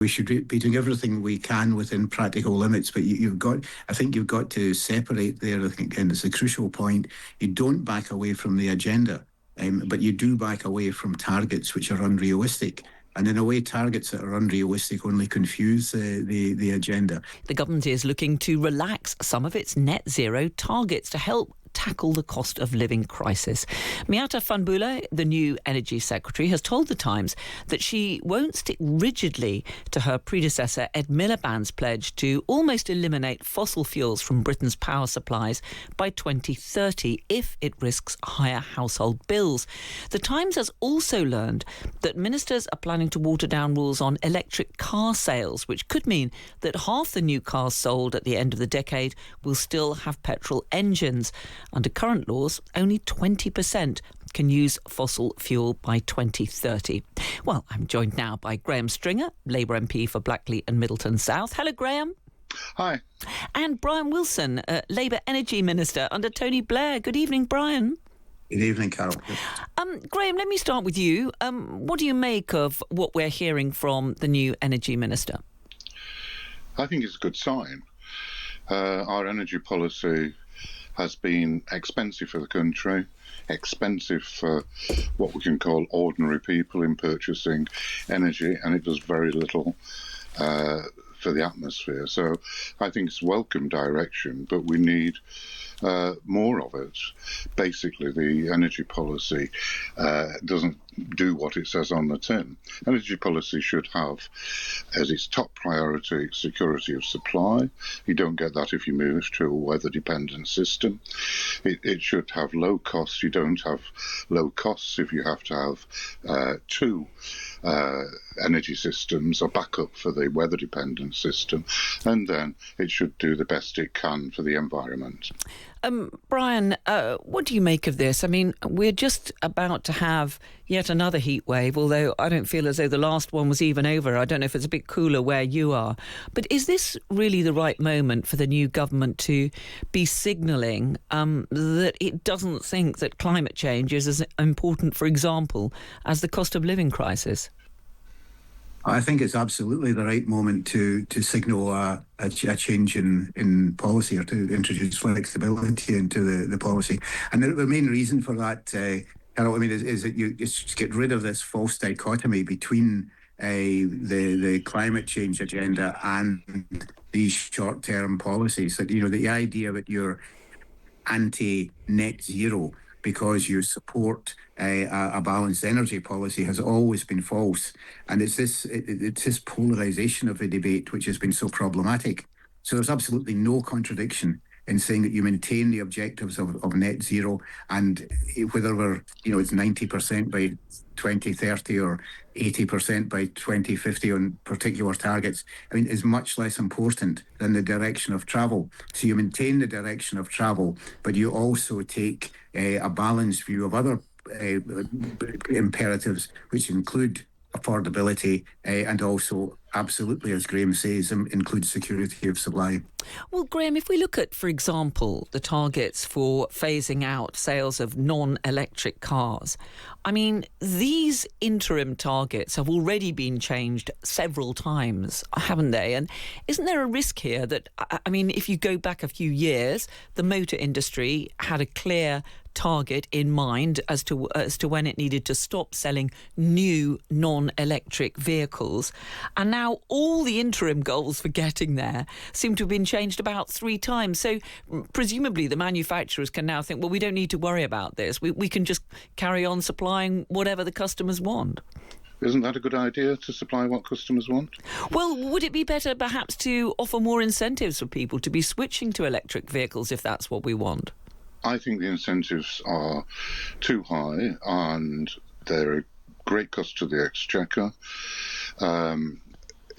we should be doing everything we can within practical limits, but I think you've got to separate there, I think, and it's a crucial point. You don't back away from the agenda, but you do back away from targets which are unrealistic. And in a way, targets that are unrealistic only confuse the agenda. The government is looking to relax some of its net zero targets to help tackle the cost of living crisis. Miata Funbula, the new Energy Secretary, has told The Times that she won't stick rigidly to her predecessor Ed Miliband's pledge to almost eliminate fossil fuels from Britain's power supplies by 2030 if it risks higher household bills. The Times has also learned that ministers are planning to water down rules on electric car sales, which could mean that half the new cars sold at the end of the decade will still have petrol engines. Under current laws, only 20% can use fossil fuel by 2030. Well, I'm joined now by Graham Stringer, Labour MP for Blackley and Middleton South. Hello, Graham. Hi. And Brian Wilson, Labour Energy Minister under Tony Blair. Good evening, Brian. Good evening, Carol. Graham, let me start with you. What do you make of what we're hearing from the new Energy Minister? I think it's a good sign. Our energy policy has been expensive for the country, expensive for what we can call ordinary people in purchasing energy, and it does very little for the atmosphere. So I think it's welcome direction, but we need more of it. Basically, the energy policy doesn't do what it says on the tin. Energy policy should have as its top priority security of supply. You don't get that if you move to a weather-dependent system. It should have low costs. You don't have low costs if you have to have two energy systems or backup for the weather-dependent system. And then it should do the best it can for the environment. Brian, what do you make of this? I mean, we're just about to have yet another heat wave, although I don't feel as though the last one was even over. I don't know if it's a bit cooler where you are. But is this really the right moment for the new government to be signalling that it doesn't think that climate change is as important, for example, as the cost of living crisis? I think it's absolutely the right moment to signal a change in policy, or to introduce flexibility into the policy. And the main reason for that, Carol, I mean, is that you just get rid of this false dichotomy between the climate change agenda and these short-term policies. That, you know, the idea that you're anti-net zero because you support a balanced energy policy has always been false. And it's this polarisation of the debate which has been so problematic. So there's absolutely no contradiction in saying that you maintain the objectives of net zero, and whether we're, you know, it's 90% by 2030 or 80% by 2050 on particular targets, I mean, is much less important than the direction of travel. So you maintain the direction of travel, but you also take a balanced view of other imperatives, which include affordability and also, absolutely, as Graham says, includes security of supply. Well, Graham, if we look at, for example, the targets for phasing out sales of non-electric cars, I mean, these interim targets have already been changed several times, haven't they? And isn't there a risk here that, I mean, if you go back a few years, the motor industry had a clear target in mind as to when it needed to stop selling new non-electric vehicles, and now all the interim goals for getting there seem to have been changed about 3 times. So presumably the manufacturers can now think, well, we don't need to worry about this. We can just carry on supplying whatever the customers want. Isn't that a good idea, to supply what customers want? Well, would it be better perhaps to offer more incentives for people to be switching to electric vehicles if that's what we want? I think the incentives are too high and they're a great cost to the exchequer.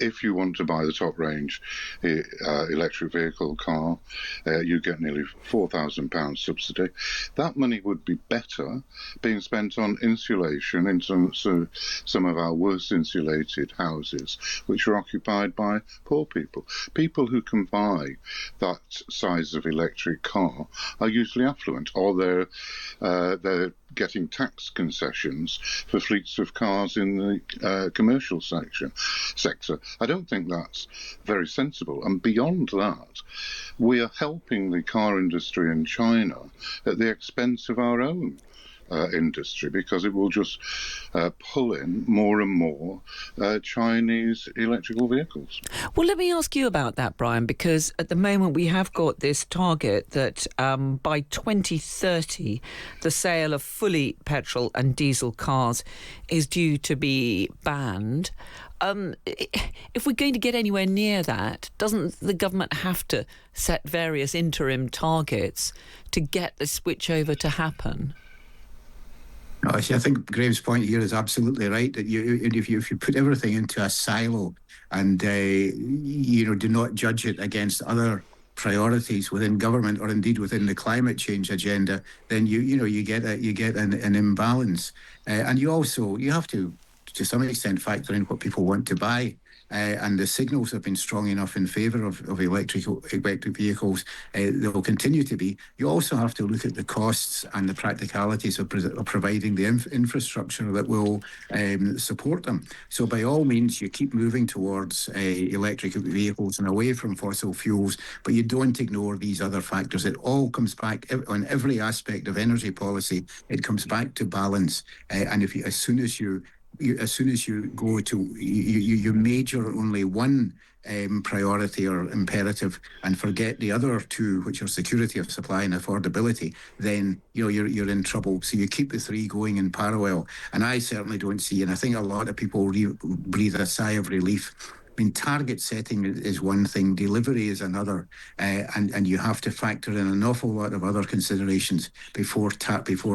If you want to buy the top range electric vehicle car, you get nearly £4,000 subsidy. That money would be better being spent on insulation in some of our worst insulated houses, which are occupied by poor people. People who can buy that size of electric car are usually affluent, or they're getting tax concessions for fleets of cars in the commercial sector. I don't think that's very sensible. And beyond that, we are helping the car industry in China at the expense of our own industry, because it will just pull in more and more Chinese electrical vehicles. Well, let me ask you about that, Brian, because at the moment we have got this target that by 2030 the sale of fully petrol and diesel cars is due to be banned. If we're going to get anywhere near that, doesn't the government have to set various interim targets to get the switchover to happen? No, I think Graham's point here is absolutely right. That if you put everything into a silo and do not judge it against other priorities within government or indeed within the climate change agenda, then you get an imbalance, and you have to some extent factor in what people want to buy. And the signals have been strong enough in favour of electric vehicles. They will continue to be. You also have to look at the costs and the practicalities of providing the infrastructure that will support them. So by all means, you keep moving towards electric vehicles and away from fossil fuels, but you don't ignore these other factors. It all comes back on every aspect of energy policy. It comes back to balance. And as soon as you go to you major only one priority or imperative and forget the other two, which are security of supply and affordability, then you're in trouble. So you keep the three going in parallel. And I certainly don't see, and I think a lot of people breathe a sigh of relief. I mean, target setting is one thing, delivery is another, and you have to factor in an awful lot of other considerations before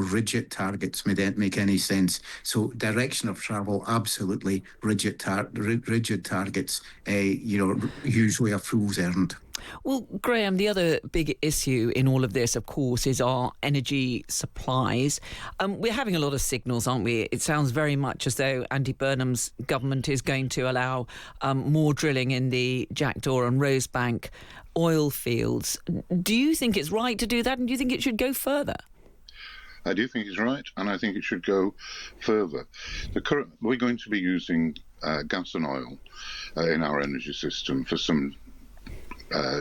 rigid targets make any sense. So direction of travel, absolutely. Rigid targets, usually a fool's errand. Well, Graham, the other big issue in all of this, of course, is our energy supplies. We're having a lot of signals, aren't we? It sounds very much as though Andy Burnham's government is going to allow more drilling in the Jackdaw and Rosebank oil fields. Do you think it's right to do that, and do you think it should go further? I do think it's right, and I think it should go further. We're going to be using gas and oil in our energy system for some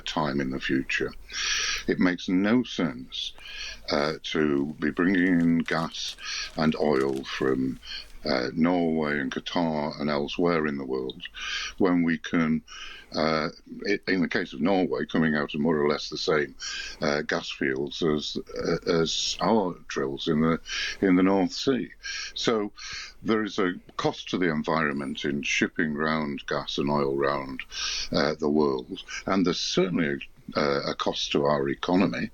time in the future. It makes no sense to be bringing in gas and oil from Norway and Qatar and elsewhere in the world when we can, in the case of Norway, coming out of more or less the same gas fields as our drills in the North Sea. So there is a cost to the environment in shipping round gas and oil round the world, and there's certainly a cost to our economy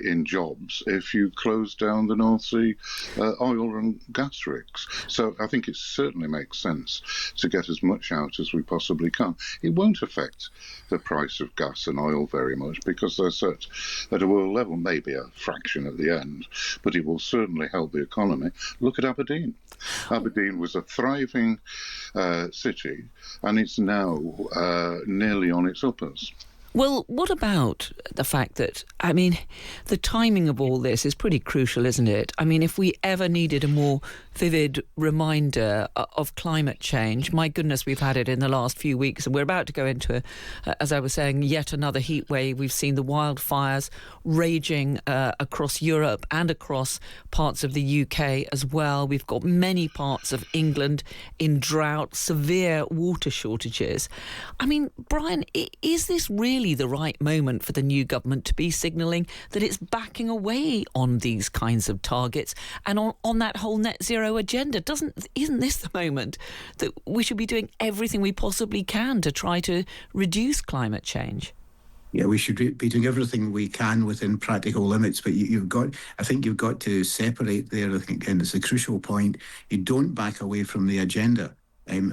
in jobs if you close down the North Sea oil and gas rigs. So I think it certainly makes sense to get as much out as we possibly can. It won't affect the price of gas and oil very much because they're set at a world level, maybe a fraction at the end, but it will certainly help the economy. Look at Aberdeen. Aberdeen was a thriving city, and it's now nearly on its uppers. Well, what about the fact that, the timing of all this is pretty crucial, isn't it? I mean, if we ever needed a more vivid reminder of climate change, my goodness, we've had it in the last few weeks, and we're about to go into, as I was saying, yet another heat wave. We've seen the wildfires raging across Europe and across parts of the UK as well. We've got many parts of England in drought, severe water shortages. I mean, Brian, is this really the right moment for the new government to be signalling that it's backing away on these kinds of targets and on that whole net zero agenda? Isn't this the moment that we should be doing everything we possibly can to try to reduce climate change? Yeah, we should be doing everything we can within practical limits, but I think you've got to separate there. I think, and it's a crucial point. You don't back away from the agenda,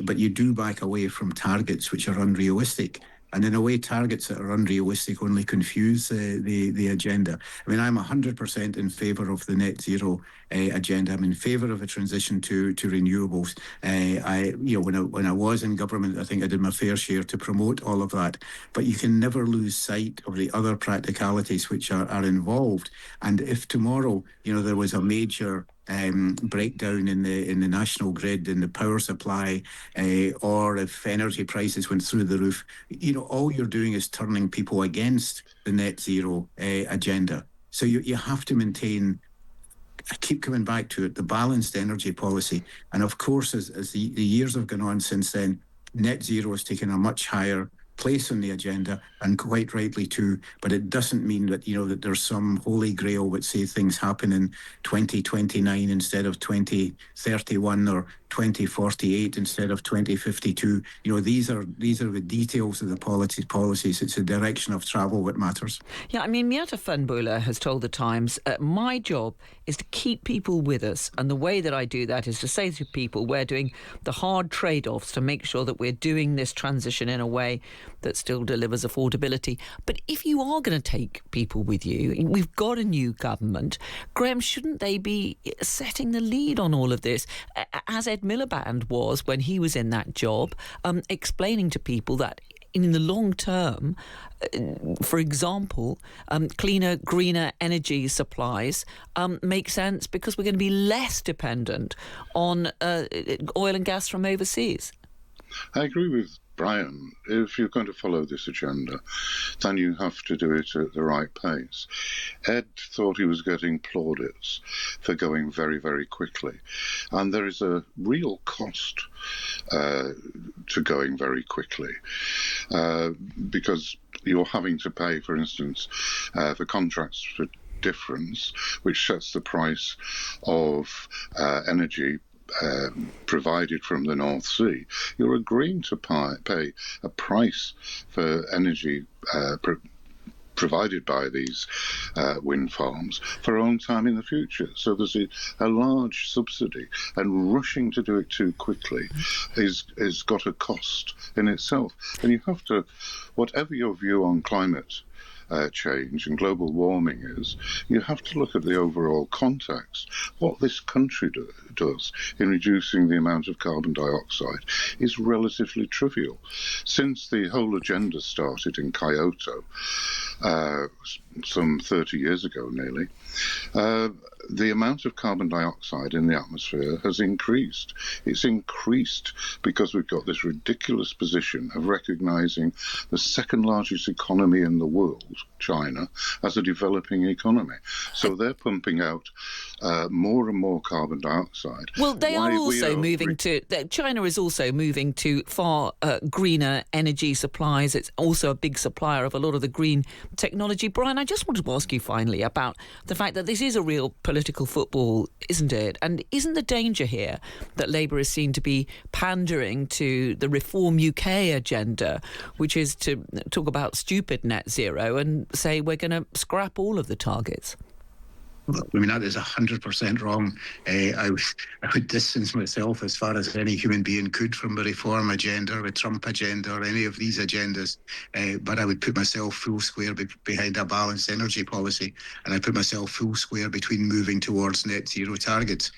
but you do back away from targets which are unrealistic. And in a way, targets that are unrealistic only confuse the agenda. I mean, I'm 100% in favour of the net zero agenda. I'm in favour of a transition to renewables. When I was in government, I think I did my fair share to promote all of that. But you can never lose sight of the other practicalities which are involved. And if tomorrow, there was a major breakdown in the national grid, in the power supply, or if energy prices went through the roof, all you're doing is turning people against the net zero agenda. So you have to maintain, I keep coming back to it, the balanced energy policy. And of course, as the years have gone on since then, net zero has taken a much higher place on the agenda, and quite rightly too. But it doesn't mean that that there's some holy grail that say things happen in 2029 instead of 2031, or 2048 instead of 2052. These are the details of the policies. It's the direction of travel that matters. Yeah, I mean, Miata Funbula has told the Times, my job is to keep people with us, and the way that I do that is to say to people, we're doing the hard trade-offs to make sure that we're doing this transition in a way that still delivers affordability. But if you are going to take people with you, we've got a new government. Graham, shouldn't they be setting the lead on all of this, as Ed Miliband was when he was in that job, explaining to people that in the long term, for example, cleaner, greener energy supplies make sense because we're going to be less dependent on oil and gas from overseas? I agree with Brian. If you're going to follow this agenda, then you have to do it at the right pace. Ed thought he was getting plaudits for going very, very quickly. And there is a real cost to going very quickly because you're having to pay, for instance, for contracts for difference, which sets the price of energy provided from the North Sea. You're agreeing to pay a price for energy provided by these wind farms for a long time in the future. So there's a large subsidy, and rushing to do it too quickly is got a cost in itself. And you have to, whatever your view on climate change and global warming is, you have to look at the overall context. What this country does in reducing the amount of carbon dioxide is relatively trivial. Since the whole agenda started in Kyoto, some 30 years ago nearly, the amount of carbon dioxide in the atmosphere has increased. It's increased because we've got this ridiculous position of recognizing the second largest economy in the world, China, as a developing economy. So they're pumping out more and more carbon dioxide. Well, they are also moving to... China is also moving to far greener energy supplies. It's also a big supplier of a lot of the green technology. Brian, I just wanted to ask you finally about the fact that this is a real political football, isn't it? And isn't the danger here that Labour is seen to be pandering to the Reform UK agenda, which is to talk about stupid net zero and say we're going to scrap all of the targets? I mean, that is 100% wrong. I would distance myself as far as any human being could from the reform agenda, the Trump agenda, or any of these agendas. But I would put myself full square behind a balanced energy policy, and I put myself full square between moving towards net zero targets.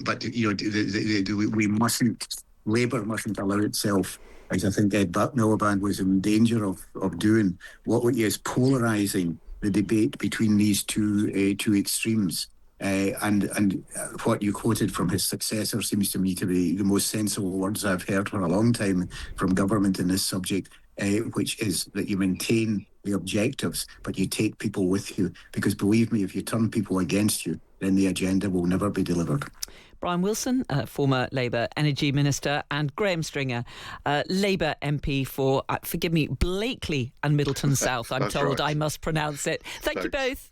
But we mustn't. Labour mustn't allow itself, as I think Ed Miliband was in danger of doing, what is polarising the debate between these two extremes. And what you quoted from his successor seems to me to be the most sensible words I've heard for a long time from government in this subject, which is that you maintain the objectives, but you take people with you. Because believe me, if you turn people against you, then the agenda will never be delivered. Brian Wilson, former Labour Energy Minister, and Graham Stringer, Labour MP for, forgive me, Blakely and Middleton South, I'm told. Right. I must pronounce it. Thank you both.